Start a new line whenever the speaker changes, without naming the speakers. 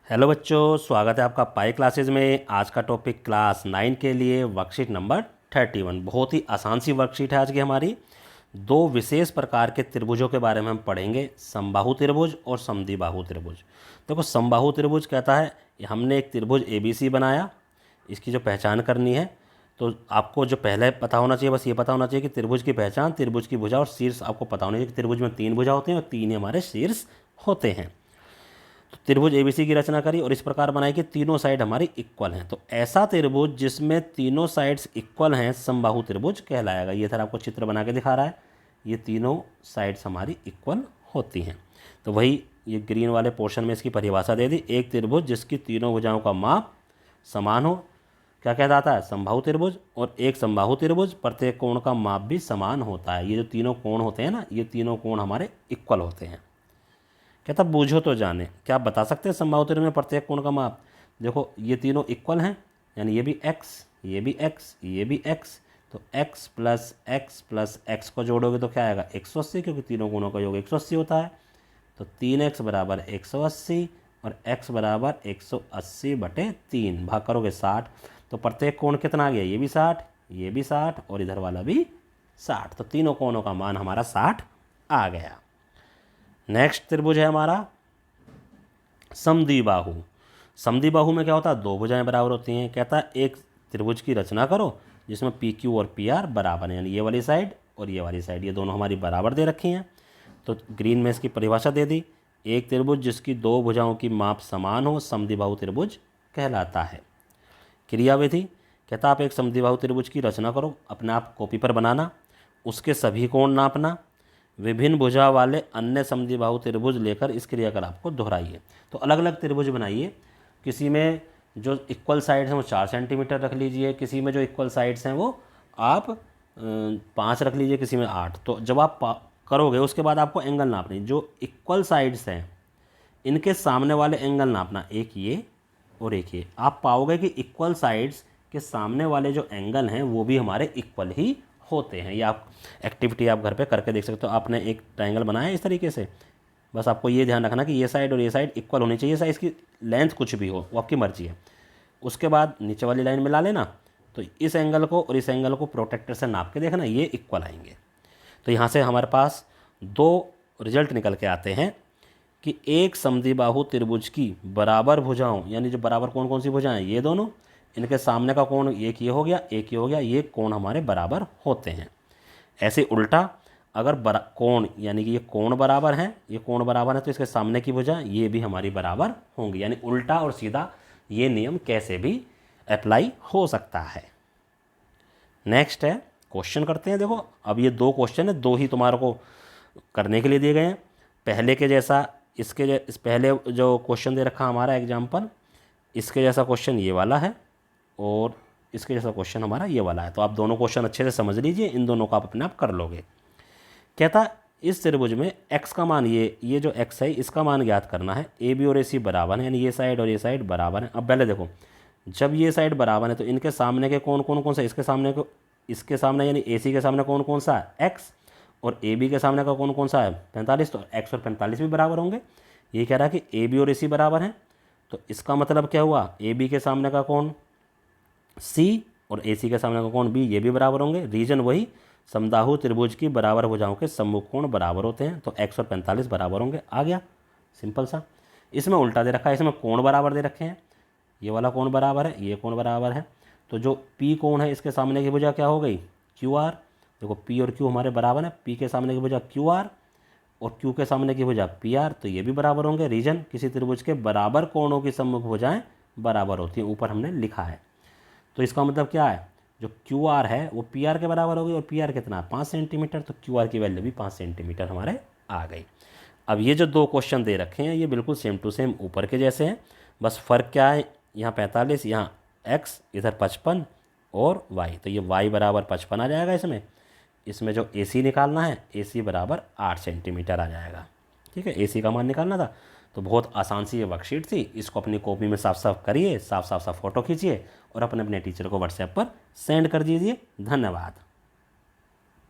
Hello बच्चों, स्वागत है आपका पाई क्लासेज में। आज का टॉपिक क्लास 9 के लिए वर्कशीट नंबर 31। बहुत ही आसान सी वर्कशीट है आज की हमारी। दो विशेष प्रकार के त्रिभुजों के बारे में हम पढ़ेंगे, समबाहु त्रिभुज और समद्विबाहु त्रिभुज। देखो, समबाहु त्रिभुज कहता है हमने एक त्रिभुज ABC बनाया, इसकी जो पहचान करनी है तो आपको जो पहले पता होना चाहिए, बस ये पता होना चाहिए कि त्रिभुज की पहचान, त्रिभुज की भुजा और शीर्ष आपको पता होना चाहिए कि त्रिभुज में 3 भुजा होते हैं और 3 ही हमारे शीर्ष होते हैं। तो त्रिभुज ABC की रचना करी और इस प्रकार बनाई कि तीनों साइड हमारी इक्वल हैं। तो ऐसा त्रिभुज जिसमें तीनों साइड्स इक्वल हैं समबाहु त्रिभुज कहलाएगा। ये इधर आपको चित्र बना के दिखा रहा है, ये तीनों साइड्स हमारी इक्वल होती हैं। तो वही ये ग्रीन वाले पोर्शन में इसकी परिभाषा दे दी। एक त्रिभुज जिसकी तीनों भुजाओं का माप समान हो क्या कहलाता है? समबाहु त्रिभुज। और एक समबाहु त्रिभुज प्रत्येक कोण का माप भी समान होता है। ये जो तीनों कोण होते हैं ना, ये तीनों कोण हमारे इक्वल होते हैं। कहता बूझो तो जाने, क्या आप बता सकते हैं समबाहु त्रिभुज में प्रत्येक कोण का माप? देखो, ये तीनों इक्वल हैं, यानी ये भी x, ये भी x, ये भी x। तो x plus x plus x को जोड़ोगे तो क्या आएगा? 180, क्योंकि तीनों कोणों का योग 180 होता है। तो 3x बराबर 180 और x बराबर 180/3, भाग करोगे 60। तो प्रत्येक कोण कितना आ गया? ये भी 60, ये भी 60 और इधर वाला भी 60। तो तीनों कोणों का मान हमारा 60 आ गया। नेक्स्ट त्रिभुज है हमारा समद्विबाहु। समद्विबाहु में क्या होता है? दो भुजाएं बराबर होती हैं। कहता है एक त्रिभुज की रचना करो जिसमें PQ और PR बराबर हैं, यानी ये वाली साइड और ये वाली साइड, ये दोनों हमारी बराबर दे रखी हैं। तो ग्रीन में इसकी परिभाषा दे दी। एक त्रिभुज जिसकी दो भुजाओं की माप समान हो समद्विबाहु त्रिभुज कहलाता है। क्रियाविधि कहता आप एक समद्विबाहु त्रिभुज की रचना करो, अपने आप कॉपी पर बनाना, उसके सभी कोण नापना, विभिन्न भुजा वाले अन्य समद्विबाहु त्रिभुज लेकर इस क्रियाकलाप को दोहराइए। तो अलग अलग त्रिभुज बनाइए, किसी में जो इक्वल साइड्स हैं वो 4 सेंटीमीटर रख लीजिए, किसी में जो इक्वल साइड्स हैं वो आप 5 रख लीजिए, किसी में 8। तो जब आप करोगे उसके बाद आपको एंगल नापनी, जो इक्वल साइड्स हैं इनके सामने वाले एंगल नापना, एक ये और एक ये। आप पाओगे कि इक्वल साइड्स के सामने वाले जो एंगल हैं वो भी हमारे इक्वल ही होते हैं। या आप एक्टिविटी आप घर पे करके देख सकते हो। आपने एक ट्रायंगल बनाया इस तरीके से, बस आपको ये ध्यान रखना कि ये साइड और ये साइड इक्वल होनी चाहिए। साइड इसकी लेंथ कुछ भी हो वो आपकी मर्जी है। उसके बाद नीचे वाली लाइन मिला लेना, तो इस एंगल को और इस एंगल को प्रोटेक्टर से नाप के देखना, ये इक्वल आएंगे। तो यहाँ से हमारे पास दो रिजल्ट निकल के आते हैं कि एक समद्विबाहु त्रिभुज की बराबर भुजाओं, यानी जो बराबर कौन कौन सी भुजाएं, ये दोनों, इनके सामने का कोण एक ये हो गया, एक ये हो गया, ये कोण हमारे बराबर होते हैं। ऐसे उल्टा अगर कोण, यानी कि ये कोण बराबर हैं, ये कोण बराबर है, तो इसके सामने की भुजा ये भी हमारी बराबर होंगी। यानी उल्टा और सीधा ये नियम कैसे भी अप्लाई हो सकता है। नेक्स्ट है क्वेश्चन करते हैं। देखो, अब ये दो क्वेश्चन है, दो ही तुम्हारे को करने के लिए दिए गए हैं। पहले के जैसा इस पहले जो क्वेश्चन दे रखा हमारा एग्जाम्पल, इसके जैसा क्वेश्चन ये वाला है और इसके जैसा क्वेश्चन हमारा ये वाला है। तो आप दोनों क्वेश्चन अच्छे से समझ लीजिए, इन दोनों को आप अपने आप कर लोगे। कहता इस त्रिभुज में x का मान, ये जो x है इसका मान ज्ञात करना है। AB और AC बराबर है, यानी ये साइड और ये साइड बराबर है। अब पहले देखो, जब ये साइड बराबर है तो इनके सामने के कोण कौन कौन सा? इसके सामने यानी AC के सामने कौन कौन सा है? x। और AB के सामने का कौन कौन सा है? 45। तो x और 45 भी बराबर होंगे। ये कह रहा है कि AB और AC बराबर हैं। तो इसका मतलब क्या हुआ? AB के सामने का कोण C और AC के सामने का कोण B, ये भी बराबर होंगे। रीजन वही, समबाहु त्रिभुज की बराबर भुजाओं के सम्मुख कोण बराबर होते हैं। तो x और 45 बराबर होंगे। आ गया, सिंपल सा। इसमें उल्टा दे रखा है, इसमें कोण बराबर दे रखे हैं। ये वाला कोण बराबर है, ये कोण बराबर है। तो जो P कोण है इसके सामने की भुजा क्या हो गई? QR। देखो, P और Q हमारे बराबर है। P के सामने की भुजा QR और Q के सामने की भुजा PR, तो ये भी बराबर होंगे। रीजन, किसी त्रिभुज के बराबर कोणों की सम्मुख भुजाएं बराबर होती हैं, ऊपर हमने लिखा है। तो इसका मतलब क्या है? जो QR है वो PR के बराबर होगी, और PR कितना है? 5 सेंटीमीटर। तो QR की वैल्यू भी 5 सेंटीमीटर हमारे आ गई। अब ये जो दो क्वेश्चन दे रखे हैं ये बिल्कुल सेम टू सेम ऊपर के जैसे हैं, बस फ़र्क क्या है? यहाँ 45, यहाँ x, इधर 55 और y। तो ये y बराबर 55 आ जाएगा। इसमें जो AC निकालना है, AC बराबर 8 सेंटीमीटर आ जाएगा। ठीक है, AC का मान निकालना था। तो बहुत आसान सी ये वर्कशीट थी। इसको अपनी कॉपी में साफ साफ करिए, साफ साफ फोटो खींचिए और अपने टीचर को व्हाट्सएप पर सेंड कर दीजिए। धन्यवाद।